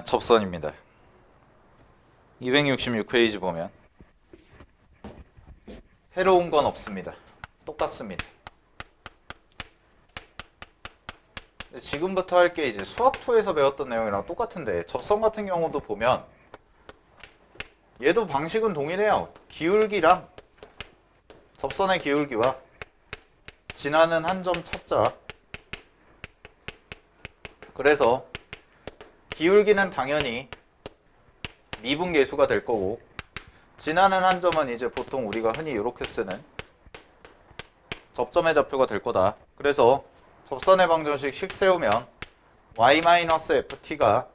접선입니다. 266페이지 보면 새로운 건 없습니다. 똑같습니다. 지금부터 할 게 이제 수학2에서 배웠던 내용이랑 똑같은데 접선 같은 경우도 보면 얘도 방식은 동일해요. 기울기랑 접선의 기울기와 지나는 한 점 찾자. 그래서 기울기는 당연히 미분계수가 될 거고 지나는 한 점은 이제 보통 우리가 흔히 이렇게 쓰는 접점의 좌표가 될 거다. 그래서 접선의 방정식 식 세우면 y-ft가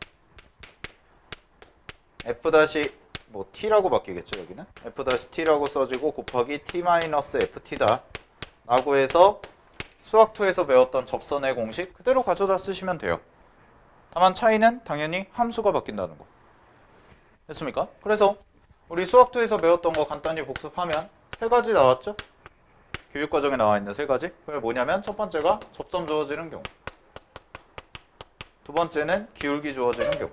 f-t라고 바뀌겠죠. 여기는 f-t라고 써지고 곱하기 t-ft다 라고 해서 수학2에서 배웠던 접선의 공식 그대로 가져다 쓰시면 돼요. 다만 차이는 당연히 함수가 바뀐다는 거. 됐습니까? 그래서 우리 수학2에서 배웠던 거 간단히 복습하면 세 가지 나왔죠? 교육과정에 나와 있는 세 가지. 그게 뭐냐면 첫 번째가 접점 주어지는 경우, 두 번째는 기울기 주어지는 경우,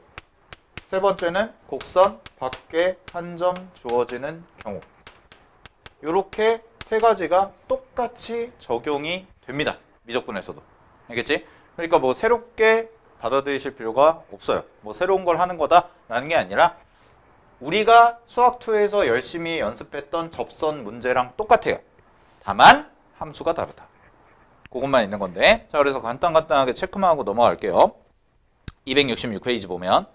세 번째는 곡선 밖에 한 점 주어지는 경우. 이렇게 세 가지가 똑같이 적용이 됩니다. 미적분에서도. 알겠지? 그러니까 뭐 새롭게 받아들이실 필요가 없어요. 뭐 새로운 걸 하는 거다라는 게 아니라 우리가 수학2에서 열심히 연습했던 접선 문제랑 똑같아요. 다만 함수가 다르다. 그것만 있는 건데. 자, 그래서 간단하게 체크만 하고 넘어갈게요. 266페이지 보면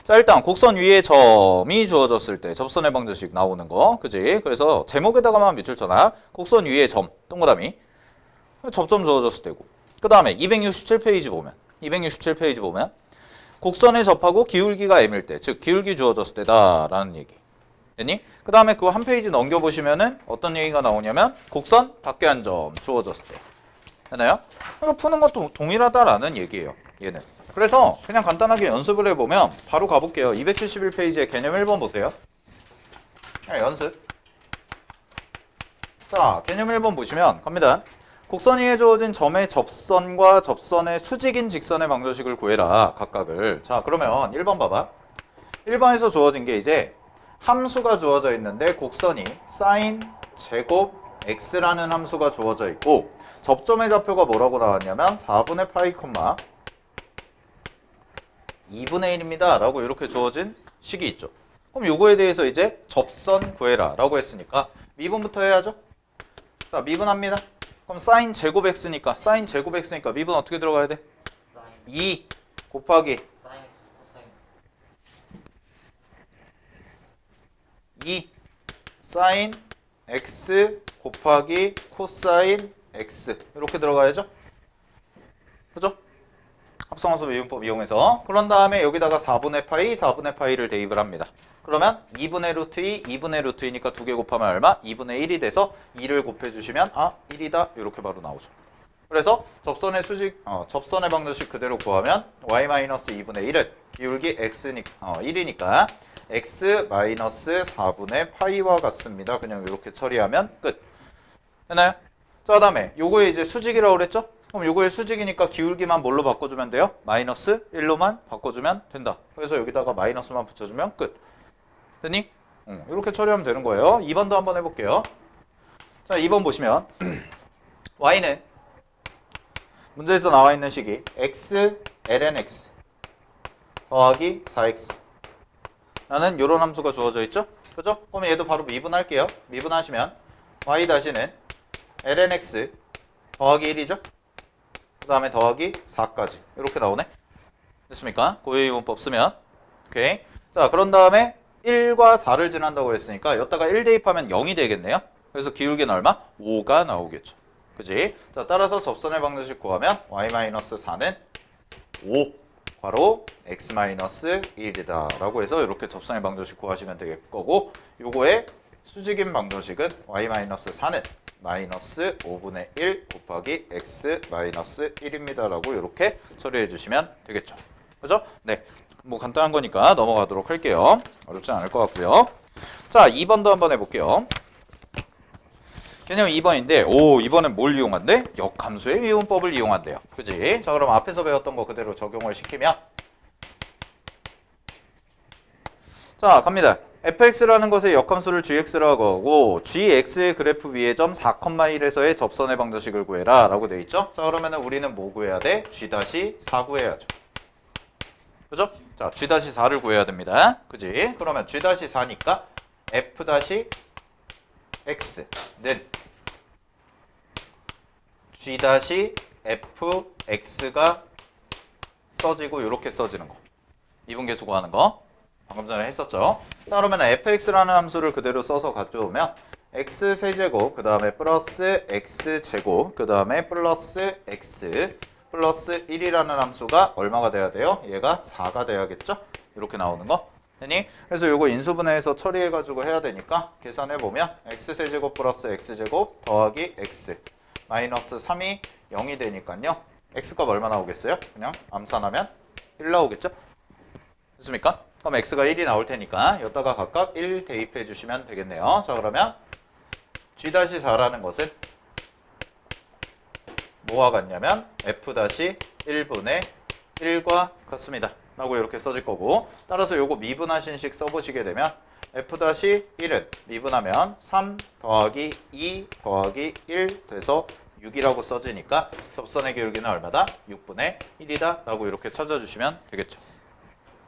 자, 일단 곡선 위에 점이 주어졌을 때 접선의 방정식 나오는 거. 그지? 그래서 제목에다가만 밑줄 쳐놔. 곡선 위에 점, 동그라미. 접점 주어졌을 때고. 그 다음에 267페이지 보면 곡선에 접하고 기울기가 m일 때, 즉 기울기 주어졌을 때다라는 얘기. 됐니? 그 다음에 그 한 페이지 넘겨보시면은 어떤 얘기가 나오냐면 곡선 밖에 한 점 주어졌을 때. 되나요? 이거 푸는 것도 동일하다라는 얘기예요. 얘는. 그래서 그냥 간단하게 연습을 해보면 바로 가볼게요. 271페이지에 개념 1번 보세요. 연습. 자, 개념 1번 보시면 갑니다. 곡선 위에 주어진 점의 접선과 접선의 수직인 직선의 방정식을 구해라. 각각을. 자, 그러면 1번 봐봐. 1번에서 주어진 게 이제 함수가 주어져 있는데 곡선이 sin 제곱 x라는 함수가 주어져 있고 접점의 좌표가 뭐라고 나왔냐면 4분의 파이, 2분의 1입니다. 라고 이렇게 주어진 식이 있죠. 그럼 요거에 대해서 이제 접선 구해라 라고 했으니까 미분부터 해야죠. 자, 미분합니다. 그럼 sin 제곱 x니까 미분 어떻게 들어가야 돼? 2 곱하기 2 sin x 곱하기 코사인 x 이렇게 들어가야죠. 그죠? 합성함수 미분법 이용해서. 그런 다음에 여기다가 4분의 파이를 대입을 합니다. 그러면 2분의 루트 2분의 루트 2니까 2개 곱하면 얼마? 2분의 1이 돼서 2를 곱해주시면 1이다 이렇게 바로 나오죠. 그래서 접선의 접선의 방정식 그대로 구하면 y-2분의 1은 기울기 x니까 1이니까 x-4분의 파이와 같습니다. 그냥 이렇게 처리하면 끝. 되나요? 자, 다음에 요거에 이제 수직이라고 그랬죠? 그럼 요거의 수직이니까 기울기만 뭘로 바꿔주면 돼요? 마이너스 1로만 바꿔주면 된다. 그래서 여기다가 마이너스만 붙여주면 끝. 됐니? 이렇게 처리하면 되는 거예요. 2번도 한번 해볼게요. 자, 2번 보시면 y는 문제에서 나와 있는 식이 x ln x 더하기 4x 라는 요런 함수가 주어져 있죠? 그죠? 그럼 얘도 바로 미분할게요. 미분하시면 y 다시는 ln x 더하기 1이죠? 그 다음에 더하기 4까지 이렇게 나오네. 됐습니까? 고유이분법 쓰면. 오케이. 자, 그런 다음에 1과 4를 지난다고 했으니까 여기다가 1 대입하면 0이 되겠네요. 그래서 기울기는 얼마? 5가 나오겠죠. 그지? 자, 따라서 접선의 방정식 구하면 y-4는 5 괄호 x-1이다 라고 해서 이렇게 접선의 방정식 구하시면 될 거고, 요거의 수직인 방정식은 y-4는 마이너스 5분의 1 곱하기 x-1입니다 라고 이렇게 처리해 주시면 되겠죠. 그죠? 네. 뭐 간단한 거니까 넘어가도록 할게요. 어렵지 않을 것 같고요. 자, 2번도 한번 해볼게요. 개념 2번인데, 이번엔 뭘 이용한대? 역함수의 미분법을 이용한대요. 그지? 자, 그럼 앞에서 배웠던 거 그대로 적용을 시키면 자, 갑니다. fx라는 것의 역함수를 gx라고 하고 gx의 그래프 위의 점 4,1에서의 접선의 방정식을 구해라 라고 돼 있죠. 자, 그러면 우리는 뭐 구해야 돼? g-4 구해야죠. 그죠? 자, g-4를 구해야 됩니다. 그지? 그러면 g-4니까 f-x는 g-fx가 써지고 이렇게 써지는 거. 미분계수 구하는 거. 방금 전에 했었죠. 자, 그러면 fx라는 함수를 그대로 써서 가져오면 x세제곱, 그 다음에 플러스 x제곱, 그 다음에 플러스 x 플러스 1이라는 함수가 얼마가 돼야 돼요? 얘가 4가 돼야겠죠? 이렇게 나오는 거. 되니? 그래서 요거 인수분해해서 처리해가지고 해야 되니까 계산해보면 x세제곱 플러스 x제곱 더하기 x 마이너스 3이 0이 되니까요. x값 얼마 나오겠어요? 그냥 암산하면 1 나오겠죠? 됐습니까? 그럼 x가 1이 나올 테니까 여기다가 각각 1 대입해 주시면 되겠네요. 자, 그러면 g-4라는 것은 뭐와 같냐면 f-1분의 1과 같습니다. 라고 이렇게 써질 거고, 따라서 요거 미분하신 식 써보시게 되면 f-1은 미분하면 3 더하기 2 더하기 1 돼서 6이라고 써지니까 접선의 기울기는 얼마다? 6분의 1이다 라고 이렇게 찾아주시면 되겠죠.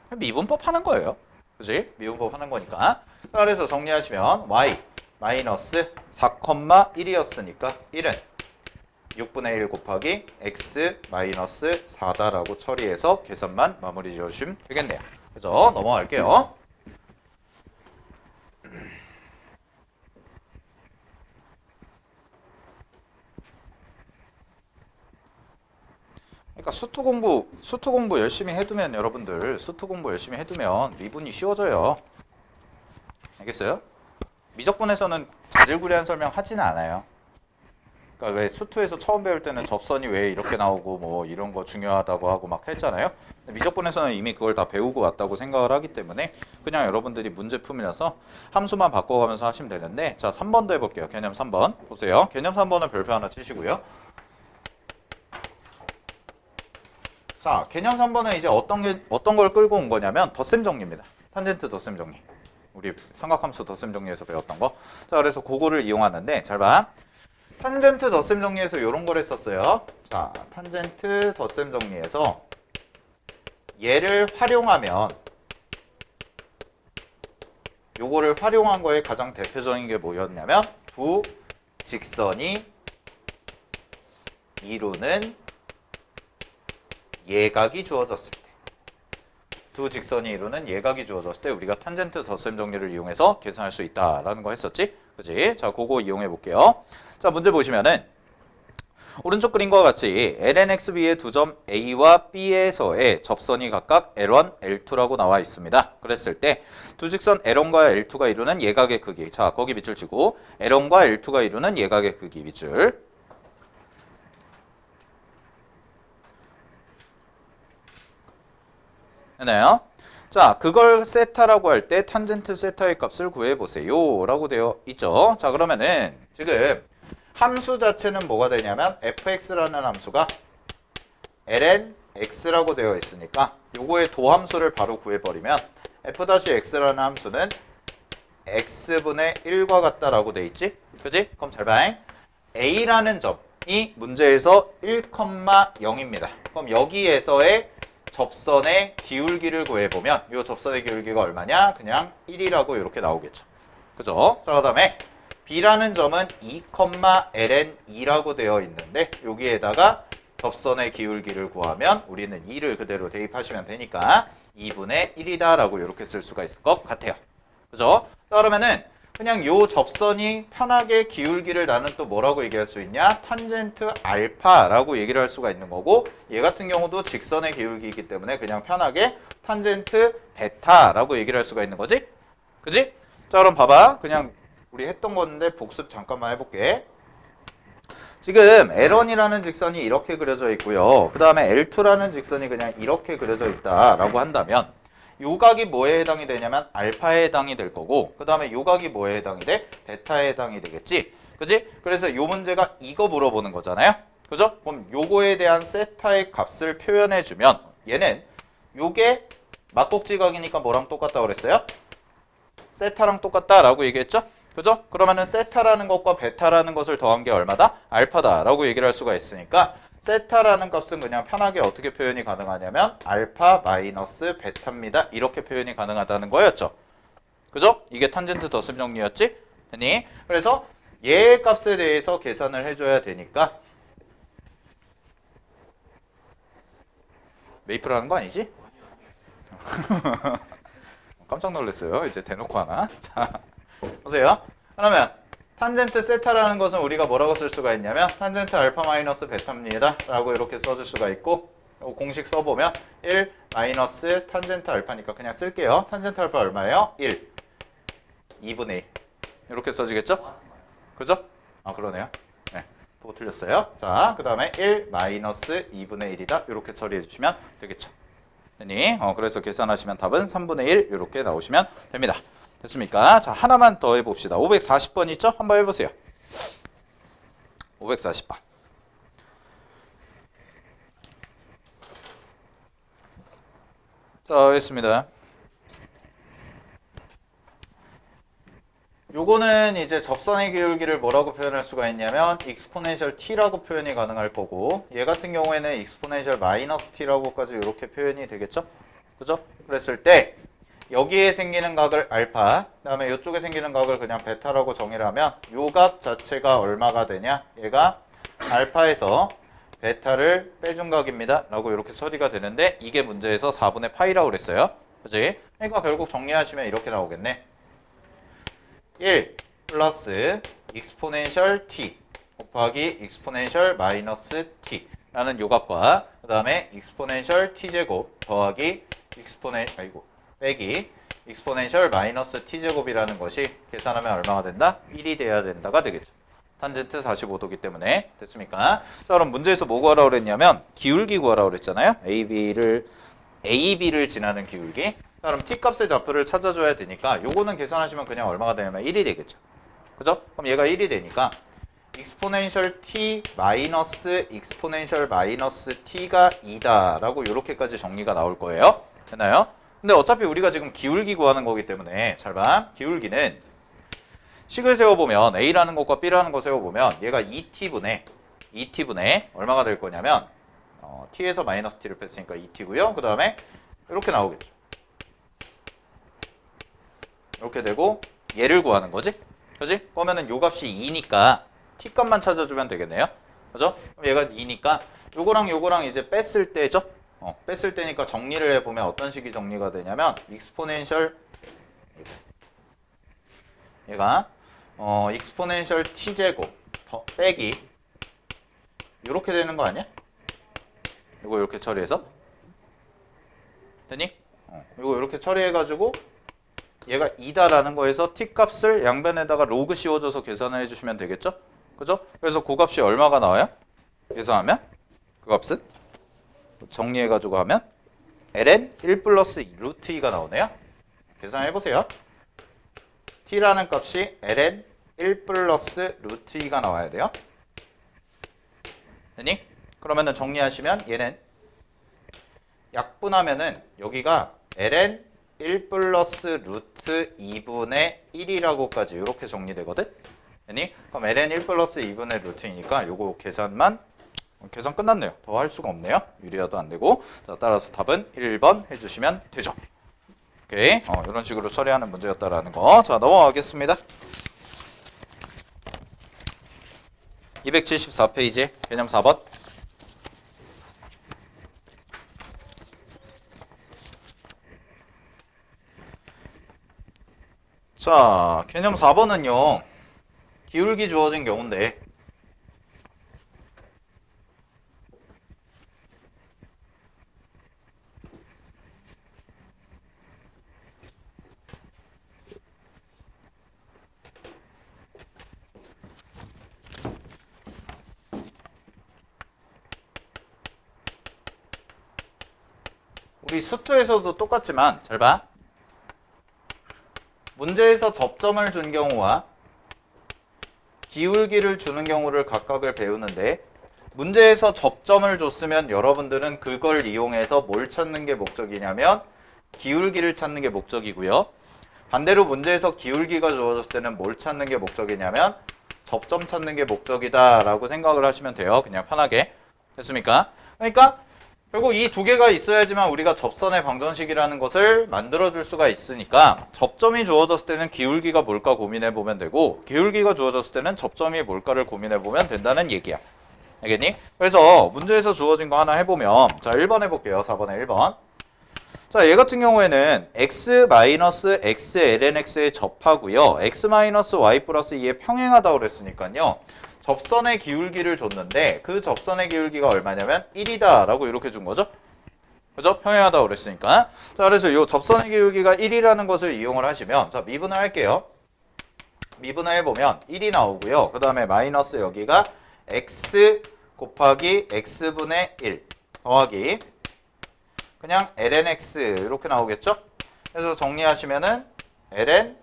미분법 하는 거예요. 그지? 미분법 하는 거니까. 자, 그래서 정리하시면 y 마이너스 4,1이었으니까 1은 6분의 1 곱하기 x 마이너스 4다라고 처리해서 계산만 마무리 지어주시면 되겠네요. 그죠? 넘어갈게요. 그러니까 수투 공부 열심히 해두면 여러분들 수투 공부 열심히 해두면 미분이 쉬워져요. 알겠어요? 미적분에서는 자질구레한 설명 하지는 않아요. 그러니까 왜 수투에서 처음 배울 때는 접선이 왜 이렇게 나오고 뭐 이런 거 중요하다고 하고 막 했잖아요. 근데 미적분에서는 이미 그걸 다 배우고 왔다고 생각을 하기 때문에 그냥 여러분들이 문제 풀면서 함수만 바꿔가면서 하시면 되는데, 자, 3번도 해볼게요. 개념 3번 보세요. 개념 3번은 별표 하나 치시고요. 자, 개념 3번은 이제 어떤 걸 끌고 온 거냐면 덧셈 정리입니다. 탄젠트 덧셈 정리. 우리 삼각함수 덧셈 정리에서 배웠던 거. 자, 그래서 그거를 이용하는데 잘 봐. 탄젠트 덧셈 정리에서 이런 걸 했었어요. 자, 탄젠트 덧셈 정리에서 얘를 활용하면 요거를 활용한 거에 가장 대표적인 게 뭐였냐면 두 직선이 이루는 예각이 주어졌을 때, 두 직선이 이루는 예각이 주어졌을 때 우리가 탄젠트 덧셈 정리를 이용해서 계산할 수 있다라는 거 했었지? 그지? 자, 그거 이용해 볼게요. 자, 문제 보시면은 오른쪽 그림과 같이 lnxb의 두 점 A와 B에서의 접선이 각각 L1, L2라고 나와 있습니다. 그랬을 때 두 직선 L1과 L2가 이루는 예각의 크기, 자, 거기 밑줄 치고 L1과 L2가 이루는 예각의 크기 밑줄. 되나요? 자, 그걸 세타라고 할 때 탄젠트 세타의 값을 구해보세요 라고 되어 있죠. 자, 그러면은 지금 함수 자체는 뭐가 되냐면 fx라는 함수가 lnx라고 되어 있으니까 요거의 도함수를 바로 구해버리면 f-x라는 함수는 x분의 1과 같다라고 되어 있지? 그지? 그럼 잘 봐. a라는 점이 문제에서 1,0입니다. 그럼 여기에서의 접선의 기울기를 구해보면 이 접선의 기울기가 얼마냐? 그냥 1이라고 이렇게 나오겠죠. 그죠? 자, 그 다음에 B라는 점은 2,ln2라고 되어 있는데 여기에다가 접선의 기울기를 구하면 우리는 2를 그대로 대입하시면 되니까 2분의 1이다 라고 이렇게 쓸 수가 있을 것 같아요. 그죠? 자, 그러면은 그냥 요 접선이 편하게 기울기를 나는 또 뭐라고 얘기할 수 있냐? 탄젠트 알파라고 얘기를 할 수가 있는 거고, 얘 같은 경우도 직선의 기울기이기 때문에 그냥 편하게 탄젠트 베타라고 얘기를 할 수가 있는 거지? 그지? 자, 그럼 봐봐. 그냥 우리 했던 건데 복습 잠깐만 해볼게. 지금 L1이라는 직선이 이렇게 그려져 있고요. 그 다음에 L2라는 직선이 그냥 이렇게 그려져 있다라고 한다면 요 각이 뭐에 해당이 되냐면 알파에 해당이 될 거고, 그 다음에 요 각이 뭐에 해당이 돼? 베타에 해당이 되겠지? 그지? 그래서 요 문제가 이거 물어보는 거잖아요. 그죠? 그럼 요거에 대한 세타의 값을 표현해주면 얘는 요게 막곡지각이니까 뭐랑 똑같다고 그랬어요? 세타랑 똑같다라고 얘기했죠? 그죠? 그러면은 세타라는 것과 베타라는 것을 더한 게 얼마다? 알파다라고 얘기를 할 수가 있으니까 세타라는 값은 그냥 편하게 어떻게 표현이 가능하냐면 알파 마이너스 베타입니다. 이렇게 표현이 가능하다는 거였죠. 그죠? 이게 탄젠트 더습 정리였지? 됐니? 그래서 얘의 값에 대해서 계산을 해줘야 되니까 메이플 하는 거 아니지? 깜짝 놀랐어요. 이제 대놓고 하나. 자, 보세요. 그러면 탄젠트 세타라는 것은 우리가 뭐라고 쓸 수가 있냐면 탄젠트 알파 마이너스 베타입니다. 라고 이렇게 써줄 수가 있고 공식 써보면 1 마이너스 탄젠트 알파니까 그냥 쓸게요. 탄젠트 알파 얼마예요? 1 2분의 1 이렇게 써지겠죠? 그죠? 아 그러네요. 네, 보고 틀렸어요. 자, 그 다음에 1 마이너스 2분의 1이다. 이렇게 처리해 주시면 되겠죠. 되니? 그래서 계산하시면 답은 3분의 1 이렇게 나오시면 됩니다. 됐습니까? 자, 하나만 더 해봅시다. 540번 있죠? 한번 해보세요. 540번. 자, 했습니다. 요거는 이제 접선의 기울기를 뭐라고 표현할 수가 있냐면 익스포넨셜 t라고 표현이 가능할 거고 얘 같은 경우에는 익스포넨셜 마이너스 t라고까지 이렇게 표현이 되겠죠? 그죠? 그랬을 때 여기에 생기는 각을 알파 그 다음에 이쪽에 생기는 각을 그냥 베타라고 정의를 하면 요 값 자체가 얼마가 되냐? 얘가 알파에서 베타를 빼준 각입니다 라고 이렇게 처리가 되는데 이게 문제에서 4분의 파이라고 그랬어요. 그치? 그러니까 결국 정리하시면 이렇게 나오겠네. 1 플러스 익스포넨셜 t 곱하기 익스포넨셜 마이너스 t 라는 요 값과 그 다음에 익스포넨셜 t제곱 더하기 빼기 익스포넨셜 마이너스 t제곱이라는 것이 계산하면 얼마가 된다? 1이 돼야 된다가 되겠죠. 탄젠트 45도기 때문에 됐습니까? 자, 그럼 문제에서 뭐 구하라고 그랬냐면 기울기 구하라고 그랬잖아요. AB를 지나는 기울기. 자, 그럼 t값의 좌표를 찾아줘야 되니까 요거는 계산하시면 그냥 얼마가 되냐면 1이 되겠죠. 그죠? 그럼 얘가 1이 되니까 익스포넨셜 t 마이너스 익스포넨셜 마이너스 t가 2다 라고 이렇게까지 정리가 나올 거예요. 됐나요? 근데 어차피 우리가 지금 기울기 구하는 거기 때문에 잘 봐. 기울기는 식을 세워보면 A라는 것과 B라는 거 세워보면 얘가 2t분의 얼마가 될 거냐면 t에서 마이너스 t를 뺐으니까 2t고요. 그 다음에 이렇게 나오겠죠. 이렇게 되고 얘를 구하는 거지? 그지? 그러면은 요 값이 2니까 t 값만 찾아주면 되겠네요. 그죠? 그럼 얘가 2니까 요거랑 이제 뺐을 때죠? 뺐을 때니까 정리를 해보면 어떤 식이 정리가 되냐면 익스포넨셜 얘가 익스포넨셜 t제곱 빼기 이렇게 되는 거 아니야? 이거 이렇게 처리해서 되니? 이거 이렇게 처리해가지고 얘가 2다라는 거에서 t값을 양변에다가 로그 씌워줘서 계산을 해주시면 되겠죠? 그죠? 그래서 그 값이 얼마가 나와요? 계산하면 그 값은 정리해가지고 하면 ln 1 플러스 루트 2가 나오네요. 계산해보세요. t라는 값이 ln 1 플러스 루트 2가 나와야 돼요. 되니? 그러면은 정리하시면 얘는 약분하면은 여기가 ln 1 플러스 루트 2분의 1이라고까지 이렇게 정리되거든? 되니? 그럼 ln 1 플러스 2분의 루트이니까 요거 계산 끝났네요. 더 할 수가 없네요. 유리화도 안 되고. 자, 따라서 답은 1번 해주시면 되죠. 오케이. 이런 식으로 처리하는 문제였다라는 거. 자, 넘어가겠습니다. 274페이지 개념 4번. 자, 개념 4번은요. 기울기 주어진 경우인데 우리 수투에서도 똑같지만 잘 봐. 문제에서 접점을 준 경우와 기울기를 주는 경우를 각각을 배우는데 문제에서 접점을 줬으면 여러분들은 그걸 이용해서 뭘 찾는 게 목적이냐면 기울기를 찾는 게 목적이고요. 반대로 문제에서 기울기가 주어졌을 때는 뭘 찾는 게 목적이냐면 접점 찾는 게 목적이다 라고 생각을 하시면 돼요. 그냥 편하게. 됐습니까? 그러니까 결국 이 두 개가 있어야지만 우리가 접선의 방정식이라는 것을 만들어줄 수가 있으니까 접점이 주어졌을 때는 기울기가 뭘까 고민해보면 되고 기울기가 주어졌을 때는 접점이 뭘까를 고민해보면 된다는 얘기야. 알겠니? 그래서 문제에서 주어진 거 하나 해보면 자 1번 해볼게요. 4번에 1번. 자, 얘 같은 경우에는 x-x ln x에 접하고요. x-y 플러스 2에 평행하다고 그랬으니까요. 접선의 기울기를 줬는데 그 접선의 기울기가 얼마냐면 1이다 라고 이렇게 준 거죠. 그죠? 평행하다고 그랬으니까. 자, 그래서 이 접선의 기울기가 1이라는 것을 이용을 하시면 자, 미분을 할게요. 미분을 해보면 1이 나오고요. 그 다음에 마이너스 여기가 x 곱하기 x분의 1 더하기 그냥 ln x 이렇게 나오겠죠? 그래서 정리하시면은 ln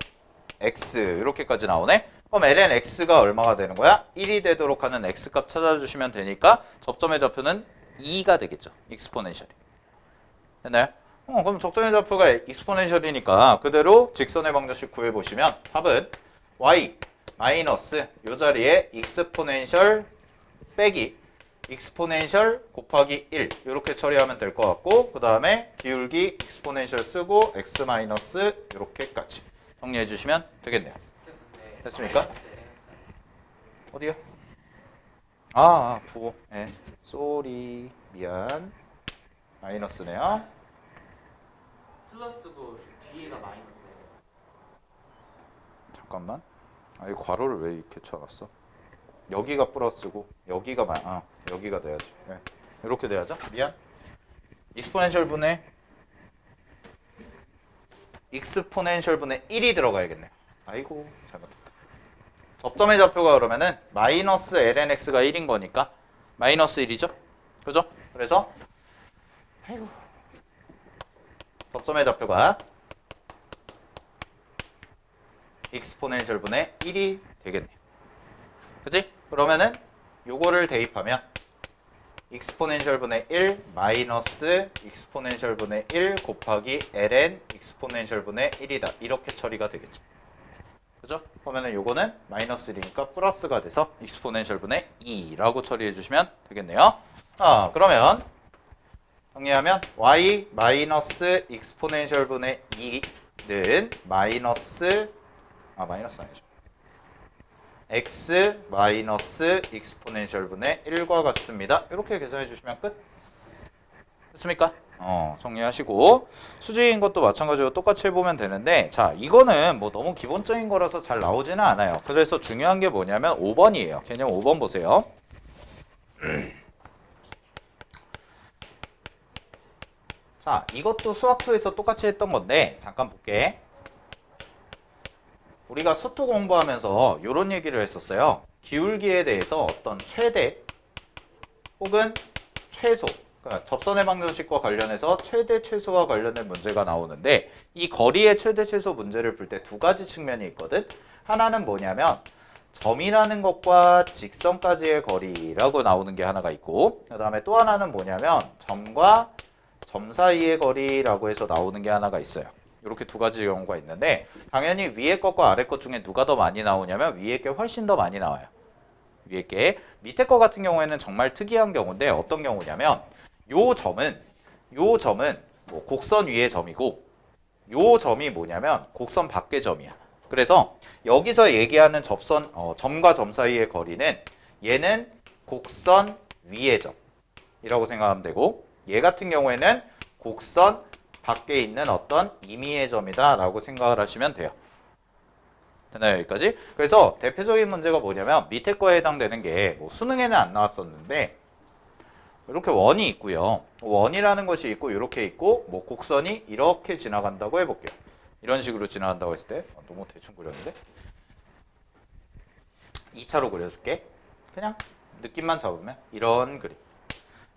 x 이렇게까지 나오네. 그럼 ln x가 얼마가 되는 거야? 1이 되도록 하는 x값 찾아주시면 되니까 접점의 좌표는 2가 되겠죠. 익스포넨셜이. 됐나요? 그럼 접점의 좌표가 익스포넨셜이니까 그대로 직선의 방정식 구해보시면 답은 y 마이너스 요 자리에 익스포넨셜 빼기 익스포넨셜 곱하기 1 이렇게 처리하면 될 것 같고 그 다음에 기울기 익스포넨셜 쓰고 x 마이너스 이렇게까지 정리해 주시면 되겠네요. 됐습니까? 어디요? 부호. 네. 쏘리 미안. 마이너스네요. 플러스고 뒤에가 마이너스예요. 잠깐만. 이 괄호를 왜 이렇게 쳐놨어? 여기가 플러스고 여기가 여기가 돼야지. 네. 이렇게 돼야죠. 미안. 익스포넨셜 분의 익스포넨셜 분의 1이 들어가야겠네요. 아이고 잘못했다. 접점의 좌표가 그러면은 마이너스 ln x가 1인 거니까 마이너스 1이죠. 그죠? 그래서 아이고 접점의 좌표가 익스포넨셜 분의 1이 되겠네요. 그치? 그러면은 요거를 대입하면 익스포넨셜 분의 1 마이너스 익스포넨셜 분의 1 곱하기 ln 익스포넨셜 분의 1이다. 이렇게 처리가 되겠죠. 그죠? 그러면은 요거는 마이너스 1이니까 플러스가 돼서 익스포넨셜 분의 2라고 처리해 주시면 되겠네요. 그러면 정리하면 y 마이너스 익스포넨셜 분의 2는 마이너스 아니죠. x 마이너스 익스포넨셜 분의 1과 같습니다. 이렇게 계산해 주시면 끝. 됐습니까? 정리하시고 수직인 것도 마찬가지로 똑같이 해보면 되는데 자 이거는 뭐 너무 기본적인 거라서 잘 나오지는 않아요. 그래서 중요한 게 뭐냐면 5번이에요. 개념 5번 보세요. 자 이것도 수학토에서 똑같이 했던 건데 잠깐 볼게. 우리가 수토 공부하면서 이런 얘기를 했었어요. 기울기에 대해서 어떤 최대 혹은 최소 그러니까 접선의 방정식과 관련해서 최대 최소와 관련된 문제가 나오는데 이 거리의 최대 최소 문제를 풀 때 두 가지 측면이 있거든. 하나는 뭐냐면 점이라는 것과 직선까지의 거리라고 나오는 게 하나가 있고 그 다음에 또 하나는 뭐냐면 점과 점 사이의 거리라고 해서 나오는 게 하나가 있어요. 이렇게 두 가지 경우가 있는데 당연히 위에 것과 아래 것 중에 누가 더 많이 나오냐면 위에 게 훨씬 더 많이 나와요. 위에 게 밑에 거 같은 경우에는 정말 특이한 경우인데 어떤 경우냐면 요 점은 뭐 곡선 위의 점이고 요 점이 뭐냐면 곡선 밖의 점이야. 그래서 여기서 얘기하는 접선 점과 점 사이의 거리는 얘는 곡선 위의 점이라고 생각하면 되고 얘 같은 경우에는 곡선 밖에 있는 어떤 임의의 점이다 라고 생각을 하시면 돼요. 되나요 여기까지? 그래서 대표적인 문제가 뭐냐면 밑에 거에 해당되는 게 뭐 수능에는 안 나왔었는데 이렇게 원이 있고요. 원이라는 것이 있고 이렇게 있고 뭐 곡선이 이렇게 지나간다고 해볼게요. 이런 식으로 지나간다고 했을 때 너무 대충 그렸는데 2차로 그려줄게. 그냥 느낌만 잡으면 이런 그림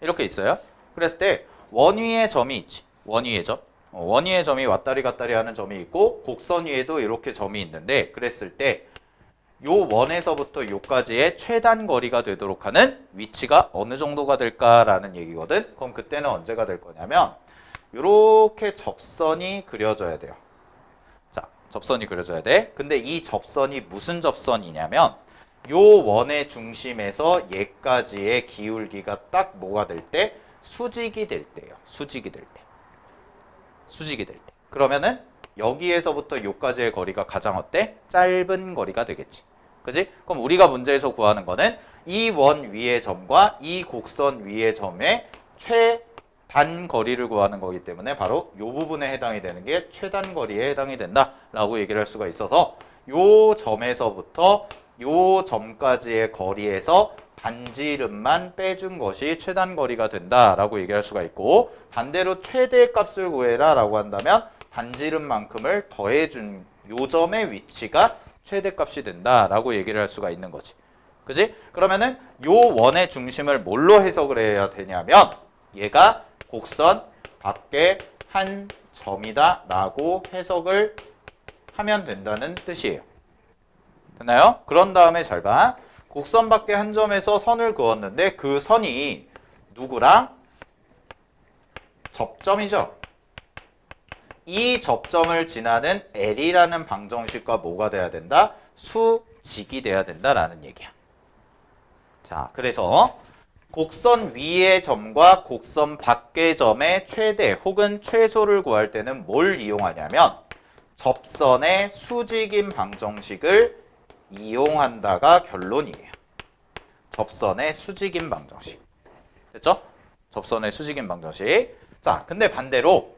이렇게 있어요. 그랬을 때 원 위에 점이 있지. 원 위에 점. 원 위에 점이 왔다리 갔다리 하는 점이 있고 곡선 위에도 이렇게 점이 있는데 그랬을 때 요 원에서부터 요까지의 최단 거리가 되도록 하는 위치가 어느 정도가 될까라는 얘기거든. 그럼 그때는 언제가 될 거냐면 요렇게 접선이 그려져야 돼요. 자, 접선이 그려져야 돼. 근데 이 접선이 무슨 접선이냐면 요 원의 중심에서 얘까지의 기울기가 딱 뭐가 될 때? 수직이 될 때예요. 수직이 될 때. 수직이 될 때. 그러면은 여기에서부터 요까지의 거리가 가장 어때? 짧은 거리가 되겠지. 그지? 그럼 우리가 문제에서 구하는 거는 이 원 위의 점과 이 곡선 위의 점의 최단 거리를 구하는 거기 때문에 바로 요 부분에 해당이 되는 게 최단 거리에 해당이 된다라고 얘기를 할 수가 있어서 요 점에서부터 요 점까지의 거리에서 반지름만 빼준 것이 최단 거리가 된다라고 얘기할 수가 있고, 반대로 최대 값을 구해라 라고 한다면 반지름만큼을 더해준 요 점의 위치가 최대 값이 된다라고 얘기를 할 수가 있는 거지. 그지? 그러면은 요 원의 중심을 뭘로 해석을 해야 되냐면 얘가 곡선 밖에 한 점이다 라고 해석을 하면 된다는 뜻이에요. 됐나요? 그런 다음에 잘 봐. 곡선 밖에 한 점에서 선을 그었는데 그 선이 누구랑? 접점이죠. 이 접점을 지나는 L이라는 방정식과 뭐가 돼야 된다? 수직이 돼야 된다라는 얘기야. 자, 그래서 곡선 위의 점과 곡선 밖의 점의 최대 혹은 최소를 구할 때는 뭘 이용하냐면 접선의 수직인 방정식을 이용한다가 결론이에요. 접선의 수직인 방정식. 됐죠? 접선의 수직인 방정식. 자, 근데 반대로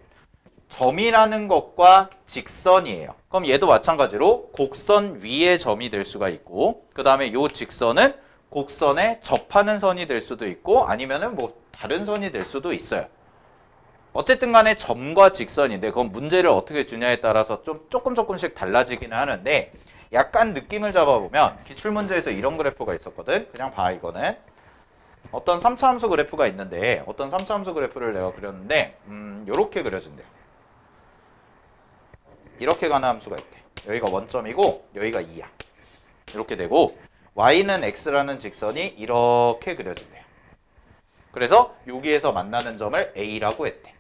점이라는 것과 직선이에요. 그럼 얘도 마찬가지로 곡선 위의 점이 될 수가 있고, 그 다음에 요 직선은 곡선에 접하는 선이 될 수도 있고, 아니면은 뭐 다른 선이 될 수도 있어요. 어쨌든 간에 점과 직선인데, 그건 문제를 어떻게 주냐에 따라서 좀 조금씩 달라지기는 하는데, 약간 느낌을 잡아보면 기출문제에서 이런 그래프가 있었거든. 그냥 봐. 이거는 어떤 3차 함수 그래프가 있는데, 어떤 3차 함수 그래프를 내가 그렸는데 요렇게 그려진대요. 이렇게 가는 함수가 있대. 여기가 원점이고 여기가 2야. 이렇게 되고 y는 x라는 직선이 이렇게 그려진대요. 그래서 여기에서 만나는 점을 a라고 했대.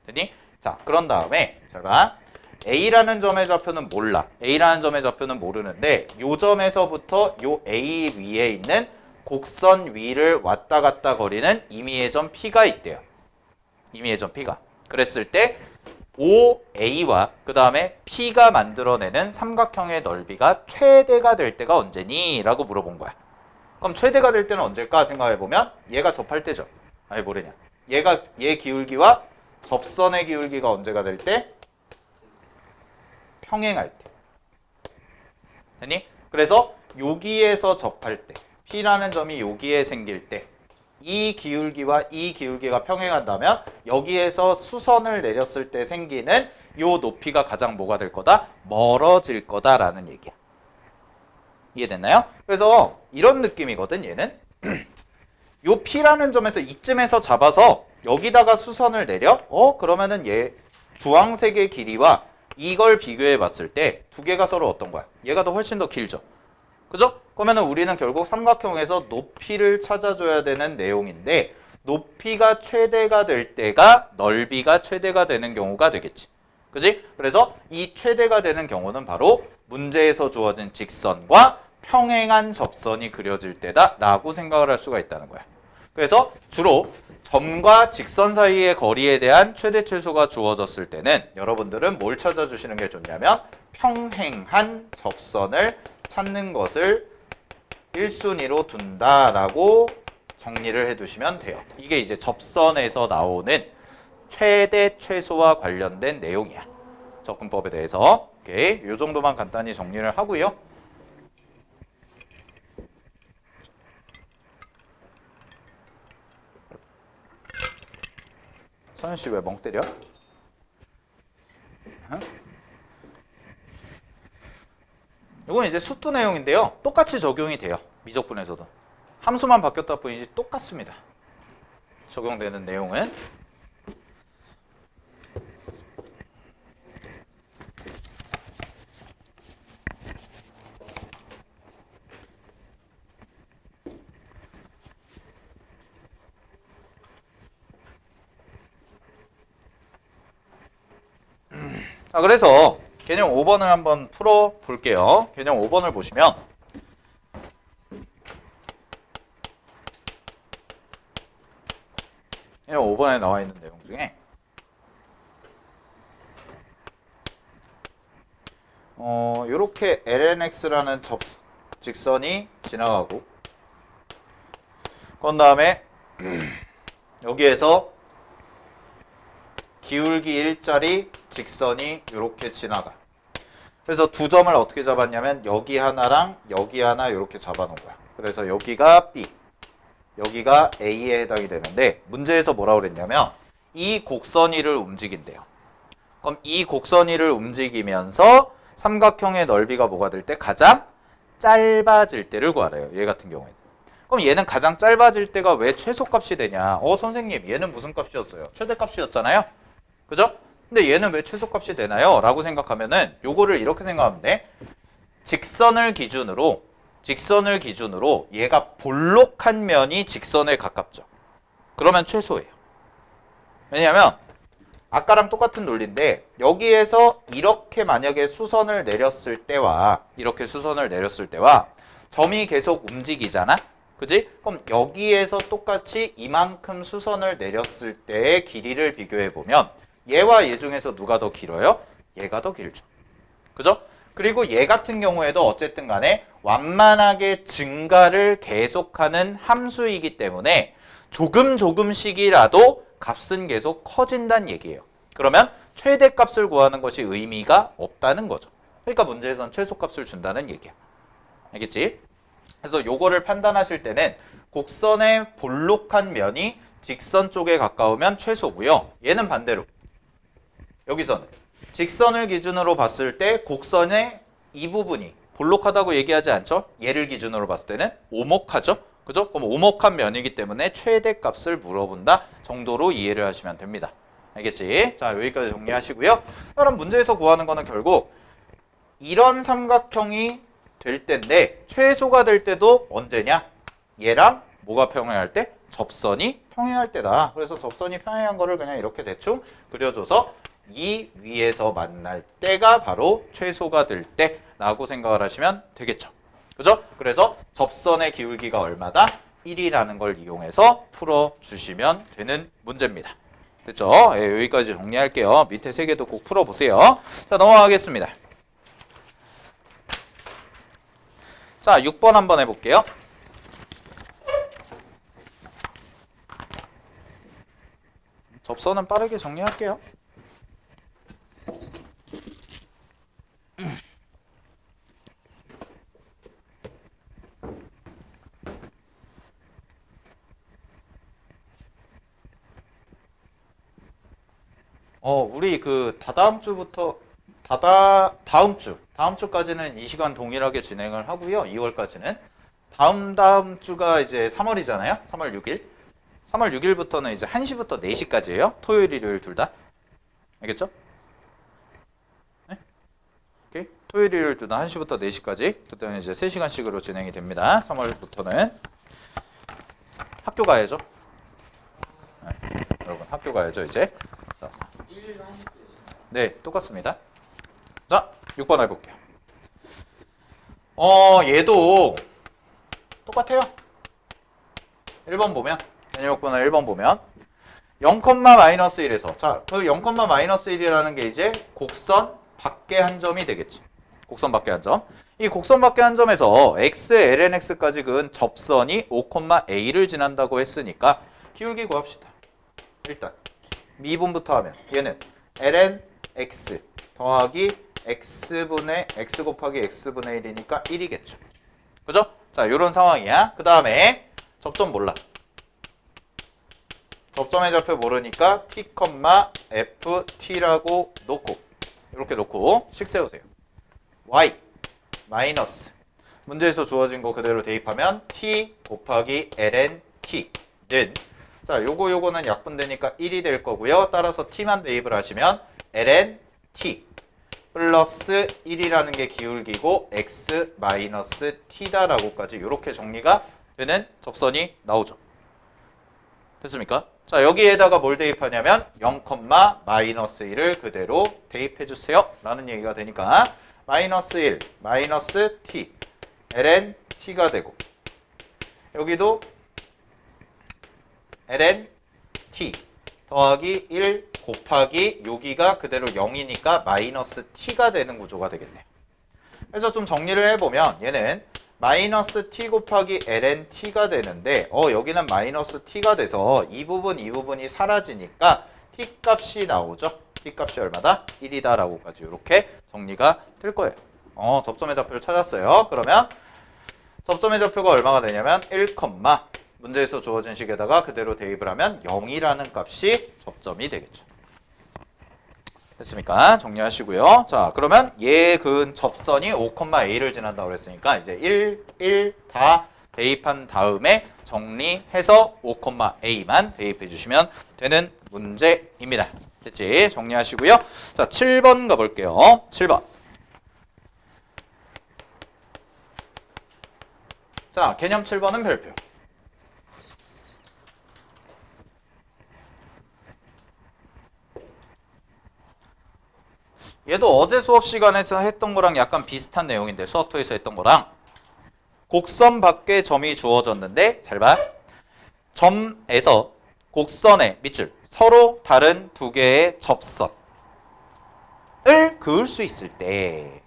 됐니? 자, 그런 다음에 잘 봐. A라는 점의 좌표는 몰라. A라는 점의 좌표는 모르는데 요 점에서부터 요 A 위에 있는 곡선 위를 왔다 갔다 거리는 임의의 점 P가 있대요. 임의의 점 P가. 그랬을 때 OA와 그 다음에 P가 만들어내는 삼각형의 넓이가 최대가 될 때가 언제니? 라고 물어본 거야. 그럼 최대가 될 때는 언제일까 생각해보면 얘가 접할 때죠. 아니 뭐래냐. 얘 기울기와 접선의 기울기가 언제가 될 때? 평행할 때. 됐니? 그래서 여기에서 접할 때, P라는 점이 여기에 생길 때, 이 기울기와 이 기울기가 평행한다면 여기에서 수선을 내렸을 때 생기는 요 높이가 가장 뭐가 될 거다? 멀어질 거다라는 얘기야. 이해됐나요? 그래서 이런 느낌이거든, 얘는. 요 P라는 점에서 이쯤에서 잡아서 여기다가 수선을 내려? 그러면은 얘 주황색의 길이와 이걸 비교해 봤을 때 두 개가 서로 어떤 거야? 얘가 더 훨씬 더 길죠. 그죠? 그러면은 우리는 결국 삼각형에서 높이를 찾아줘야 되는 내용인데 높이가 최대가 될 때가 넓이가 최대가 되는 경우가 되겠지. 그지? 그래서 이 최대가 되는 경우는 바로 문제에서 주어진 직선과 평행한 접선이 그려질 때다 라고 생각을 할 수가 있다는 거야. 그래서 주로 점과 직선 사이의 거리에 대한 최대 최소가 주어졌을 때는 여러분들은 뭘 찾아주시는 게 좋냐면 평행한 접선을 찾는 것을 1순위로 둔다라고 정리를 해두시면 돼요. 이게 이제 접선에서 나오는 최대 최소와 관련된 내용이야. 접근법에 대해서. 오케이. 요 정도만 간단히 정리를 하고요. 서현 씨 왜 멍 때려? 이건 이제 수투 내용인데요. 똑같이 적용이 돼요. 미적분에서도. 함수만 바뀌었다 뿐이지 똑같습니다. 적용되는 내용은. 그래서 개념 5번을 한번 풀어 볼게요. 개념 5번을 보시면 개념 5번에 나와 있는 내용 중에 요렇게 lnx라는 직선이 지나가고 그 다음에 여기에서 기울기 1짜리 직선이 이렇게 지나가. 그래서 두 점을 어떻게 잡았냐면 여기 하나랑 여기 하나 이렇게 잡아놓은 거야. 그래서 여기가 B, 여기가 A에 해당이 되는데 문제에서 뭐라고 그랬냐면 이 곡선위를 움직인대요. 그럼 이 곡선위를 움직이면서 삼각형의 넓이가 뭐가 될 때? 가장 짧아질 때를 구하래요. 얘 같은 경우에는. 그럼 얘는 가장 짧아질 때가 왜 최소값이 되냐? 선생님 얘는 무슨 값이었어요? 최대값이었잖아요. 그죠? 근데 얘는 왜 최소값이 되나요? 라고 생각하면은 요거를 이렇게 생각하면 돼. 직선을 기준으로 얘가 볼록한 면이 직선에 가깝죠. 그러면 최소예요. 왜냐면 아까랑 똑같은 논리인데 여기에서 이렇게 만약에 수선을 내렸을 때와 이렇게 수선을 내렸을 때와 점이 계속 움직이잖아. 그지? 그럼 여기에서 똑같이 이만큼 수선을 내렸을 때의 길이를 비교해 보면 얘와 얘 중에서 누가 더 길어요? 얘가 더 길죠. 그죠? 그리고 얘 같은 경우에도 어쨌든 간에 완만하게 증가를 계속하는 함수이기 때문에 조금씩이라도 값은 계속 커진다는 얘기예요. 그러면 최대값을 구하는 것이 의미가 없다는 거죠. 그러니까 문제에선 최소값을 준다는 얘기야. 알겠지? 그래서 요거를 판단하실 때는 곡선의 볼록한 면이 직선 쪽에 가까우면 최소고요. 얘는 반대로 여기서는 직선을 기준으로 봤을 때 곡선의 이 부분이 볼록하다고 얘기하지 않죠? 얘를 기준으로 봤을 때는 오목하죠? 그죠? 그럼 오목한 면이기 때문에 최대값을 물어본다 정도로 이해를 하시면 됩니다. 알겠지? 자, 여기까지 정리하시고요. 그럼 문제에서 구하는 거는 결국 이런 삼각형이 될 때인데 최소가 될 때도 언제냐? 얘랑 뭐가 평행할 때? 접선이 평행할 때다. 그래서 접선이 평행한 거를 그냥 이렇게 대충 그려줘서 이 위에서 만날 때가 바로 최소가 될 때라고 생각을 하시면 되겠죠. 그죠? 그래서 접선의 기울기가 얼마다? 1이라는 걸 이용해서 풀어주시면 되는 문제입니다. 됐죠? 예, 여기까지 정리할게요. 밑에 3개도 꼭 풀어보세요. 자, 넘어가겠습니다. 자, 6번 한번 해볼게요. 접선은 빠르게 정리할게요. 우리 그 다음 주까지는 이 시간 동일하게 진행을 하고요. 2월까지는. 다음 주가 이제 3월이잖아요. 3월 6일. 3월 6일부터는 이제 1시부터 4시까지예요. 토요일, 일요일 둘 다. 알겠죠? 네? 오케이. 토요일, 일요일 둘 다 1시부터 4시까지. 그때는 이제 3시간씩으로 진행이 됩니다. 3월부터는. 학교 가야죠. 네. 여러분 학교 가야죠, 이제. 자, 1일도 한식 드시나요? 네, 똑같습니다. 자, 6번 해볼게요. 얘도 똑같아요. 1번 보면, 개념역분은 1번 보면 0,-1에서 자, 그 0,-1이라는 게 이제 곡선 밖에 한 점이 되겠지. 곡선 밖에 한 점. 이 곡선 밖에 한 점에서 x, lnx까지 그은 접선이 5,a를 지난다고 했으니까 기울기 구합시다. 일단 미분부터 하면 얘는 ln x 더하기 x 곱하기 x분의 1이니까 1이겠죠. 그죠? 자, 요런 상황이야. 그 다음에 접점 몰라. 접점의 좌표 모르니까 t, ft라고 놓고 이렇게 놓고 식 세우세요. y 마이너스 문제에서 주어진 거 그대로 대입하면 t 곱하기 ln t는 자, 요거는 약분되니까 1이 될 거고요. 따라서 t만 대입을 하시면 ln t 플러스 1이라는 게 기울기고 x 마이너스 t다라고까지 이렇게 정리가 되는 접선이 나오죠. 됐습니까? 자, 여기에다가 뭘 대입하냐면 0, 마이너스 1을 그대로 대입해 주세요 라는 얘기가 되니까 마이너스 1, 마이너스 t, ln t가 되고 여기도 ln t 더하기 1 곱하기 여기가 그대로 0이니까 마이너스 t가 되는 구조가 되겠네요. 그래서 좀 정리를 해보면 얘는 마이너스 t 곱하기 ln t가 되는데 여기는 마이너스 t가 돼서 이 부분이 사라지니까 t 값이 나오죠. t 값이 얼마다? 1이다 라고까지 이렇게 정리가 될 거예요. 접점의 좌표를 찾았어요. 그러면 접점의 좌표가 얼마가 되냐면 1, 문제에서 주어진 식에다가 그대로 대입을 하면 0이라는 값이 접점이 되겠죠. 됐습니까? 정리하시고요. 자, 그러면 얘 근 접선이 5,a를 지난다고 그랬으니까 이제 1 다 대입한 다음에 정리해서 5,a만 대입해 주시면 되는 문제입니다. 됐지? 정리하시고요. 자, 7번 가볼게요. 7번. 자, 개념 7번은 별표. 얘도 어제 수업 시간에서 했던 거랑 약간 비슷한 내용인데 수학토에서 했던 거랑 곡선 밖에 점이 주어졌는데 잘 봐. 점에서 곡선의 밑줄 서로 다른 두 개의 접선을 그을 수 있을 때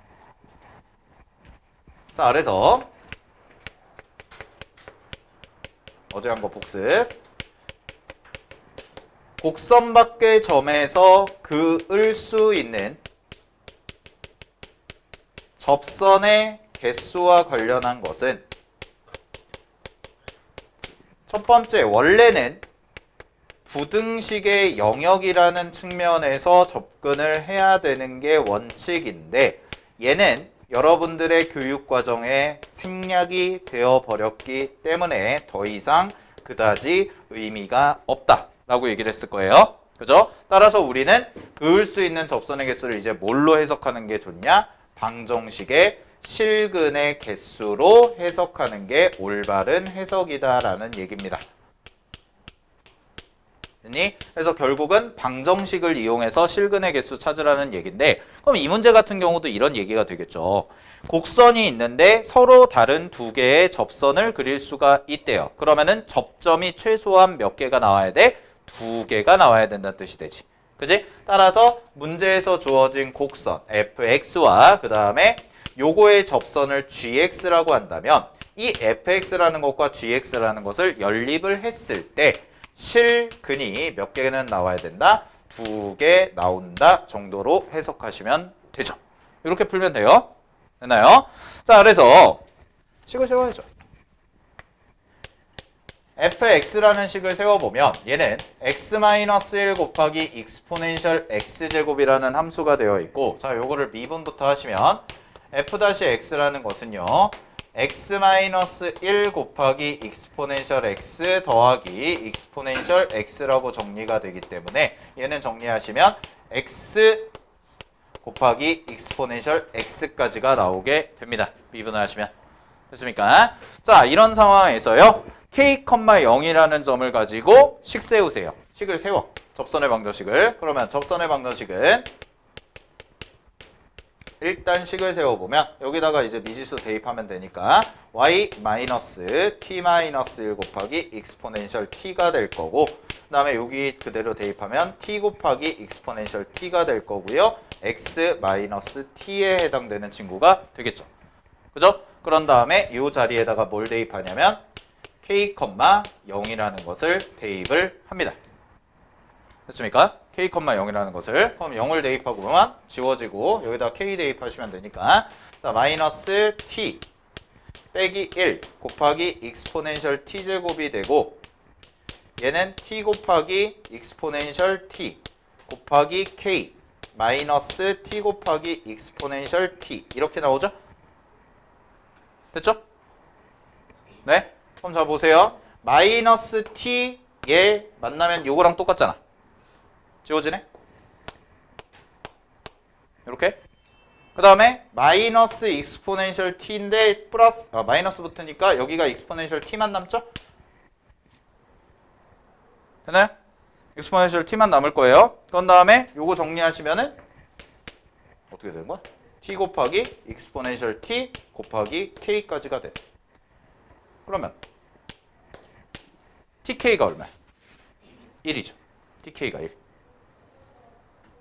자, 그래서 어제 한 거 복습. 곡선 밖의 점에서 그을 수 있는 접선의 개수와 관련한 것은 첫 번째, 원래는 부등식의 영역이라는 측면에서 접근을 해야 되는 게 원칙인데 얘는 여러분들의 교육과정에 생략이 되어버렸기 때문에 더 이상 그다지 의미가 없다라고 얘기를 했을 거예요. 그죠? 따라서 우리는 그을 수 있는 접선의 개수를 이제 뭘로 해석하는 게 좋냐? 방정식의 실근의 개수로 해석하는 게 올바른 해석이다라는 얘기입니다. 그래서 결국은 방정식을 이용해서 실근의 개수 찾으라는 얘기인데 그럼 이 문제 같은 경우도 이런 얘기가 되겠죠. 곡선이 있는데 서로 다른 두 개의 접선을 그릴 수가 있대요. 그러면은 접점이 최소한 몇 개가 나와야 돼? 두 개가 나와야 된다는 뜻이 되지. 그지? 따라서 문제에서 주어진 곡선 fx와 그 다음에 요거의 접선을 gx라고 한다면 이 fx라는 것과 gx라는 것을 연립을 했을 때 실근이 몇 개는 나와야 된다? 두 개 나온다 정도로 해석하시면 되죠. 이렇게 풀면 돼요. 됐나요? 자, 그래서 식을 세워야죠. fx라는 식을 세워보면 얘는 x-1 곱하기 익스포넨셜 x제곱이라는 함수가 되어 있고 자, 요거를 미분부터 하시면 f-x라는 것은요 x-1 곱하기 익스포넨셜 x 더하기 익스포넨셜 x라고 정리가 되기 때문에 얘는 정리하시면 x 곱하기 익스포넨셜 x까지가 나오게 됩니다. 미분을 하시면. 됐습니까? 자, 이런 상황에서요 k,0이라는 점을 가지고 식 세우세요. 식을 세워. 접선의 방정식을. 그러면 접선의 방정식은 일단 식을 세워보면 여기다가 이제 미지수 대입하면 되니까 y-t-1 곱하기 익스포넨셜 t가 될 거고 그 다음에 여기 그대로 대입하면 t 곱하기 익스포넨셜 t가 될 거고요. x-t에 해당되는 친구가 되겠죠. 그죠? 그런 다음에 이 자리에다가 뭘 대입하냐면 k,0이라는 것을 대입을 합니다. 됐습니까? k,0이라는 것을 그럼 0을 대입하고 보면 지워지고 여기다 k 대입하시면 되니까 자, 마이너스 t 빼기 1 곱하기 익스포넨셜 t제곱이 되고 얘는 t 곱하기 익스포넨셜 t 곱하기 k 마이너스 t 곱하기 익스포넨셜 t 이렇게 나오죠? 됐죠? 네? 그럼 자 보세요. 마이너스 t에 만나면 요거랑 똑같잖아. 지워지네? 이렇게. 그 다음에 마이너스 익스포넨셜 t인데 플러스 마이너스 붙으니까 여기가 익스포넨셜 t만 남죠? 되나요? 익스포넨셜 t만 남을 거예요. 그런 다음에 요거 정리하시면은 어떻게 되는 거야? t 곱하기 익스포넨셜 t 곱하기 k까지가 돼. 그러면 tk가 얼마야? 1이죠. tk가 1.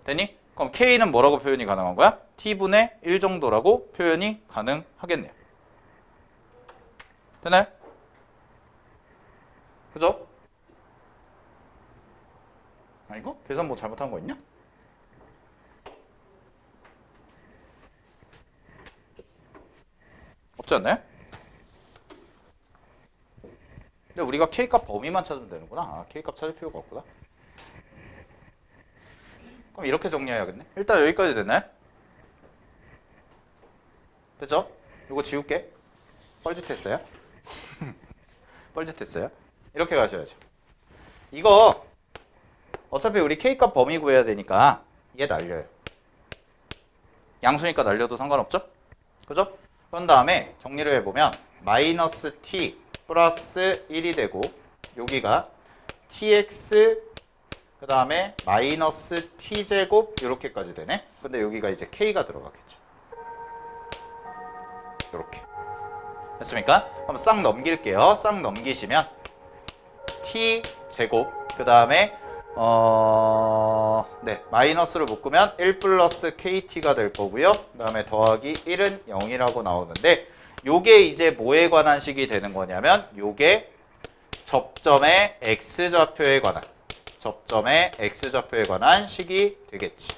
되니? 그럼 k는 뭐라고 표현이 가능한 거야? t분의 1 정도라고 표현이 가능하겠네요. 되나요? 그죠? 아 이거? 계산 뭐 잘못한 거 있냐? 없지 않나요? 근데 우리가 k값 범위만 찾으면 되는구나. 아, k값 찾을 필요가 없구나. 그럼 이렇게 정리해야겠네. 일단 여기까지 됐나요? 됐죠? 이거 지울게. 뻘짓했어요? 뻘짓했어요? 이렇게 가셔야죠. 이거 어차피 우리 k값 범위 구해야 되니까 얘 날려요. 양수니까 날려도 상관없죠? 그죠? 그런 다음에 정리를 해보면 마이너스 t 플러스 1이 되고 여기가 tx 그 다음에 마이너스 t제곱 이렇게까지 되네. 근데 여기가 이제 k가 들어가겠죠. 이렇게 됐습니까? 한번 싹 넘길게요. 싹 넘기시면 t제곱 그 다음에 네 마이너스를 묶으면 1 플러스 kt가 될 거고요. 그 다음에 더하기 1은 0이라고 나오는데 요게 이제 뭐에 관한 식이 되는 거냐면 요게 접점의 x좌표에 관한 식이 되겠지.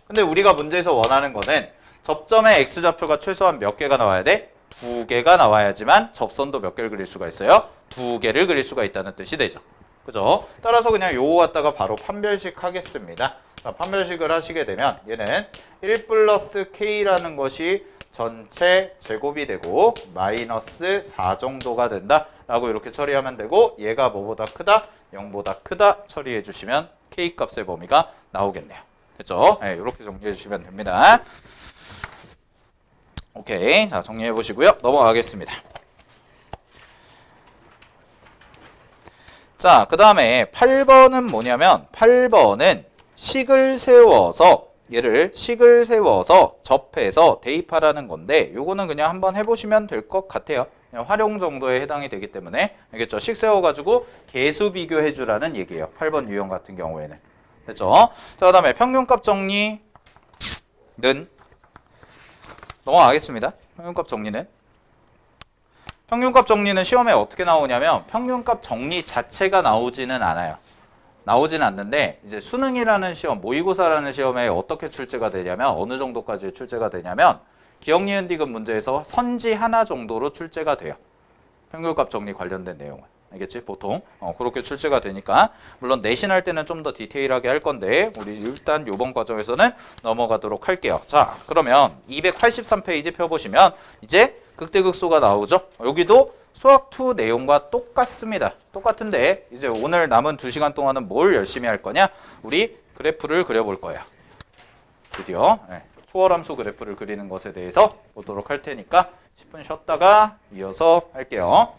근데 우리가 문제에서 원하는 거는 접점의 x좌표가 최소한 몇 개가 나와야 돼? 2개가 나와야지만 접선도 몇 개를 그릴 수가 있어요? 2개를 그릴 수가 있다는 뜻이 되죠. 그죠? 따라서 그냥 요거 갖다가 바로 판별식 하겠습니다. 자, 판별식을 하시게 되면 얘는 1 플러스 k라는 것이 전체 제곱이 되고 마이너스 4 정도가 된다 라고 이렇게 처리하면 되고 얘가 뭐보다 크다? 0보다 크다 처리해 주시면 k값의 범위가 나오겠네요. 됐죠? 네, 이렇게 정리해 주시면 됩니다. 오케이, 자 정리해 보시고요. 넘어가겠습니다. 자, 그 다음에 8번은 뭐냐면 8번은 식을 세워서 얘를 식을 세워서 접해서 대입하라는 건데 요거는 그냥 한번 해보시면 될 것 같아요. 그냥 활용 정도에 해당이 되기 때문에 알겠죠? 식 세워가지고 개수 비교해 주라는 얘기예요. 8번 유형 같은 경우에는. 됐죠? 자, 그 다음에 평균값 정리는 넘어가겠습니다. 평균값 정리는 시험에 어떻게 나오냐면 평균값 정리 자체가 나오지는 않아요. 나오지는 않는데 이제 수능이라는 시험, 모의고사라는 시험에 어떻게 출제가 되냐면 어느 정도까지 출제가 되냐면 기억, 니은, 디귿 문제에서 선지 하나 정도로 출제가 돼요. 평균값 정리 관련된 내용은. 알겠지? 보통 그렇게 출제가 되니까 물론 내신 할 때는 좀 더 디테일하게 할 건데 우리 일단 이번 과정에서는 넘어가도록 할게요. 자, 그러면 283페이지 펴보시면 이제 극대극소가 나오죠. 여기도 수학2 내용과 똑같습니다. 똑같은데 이제 오늘 남은 2시간 동안은 뭘 열심히 할 거냐? 우리 그래프를 그려볼 거예요. 드디어 초월함수 그래프를 그리는 것에 대해서 보도록 할 테니까 10분 쉬었다가 이어서 할게요.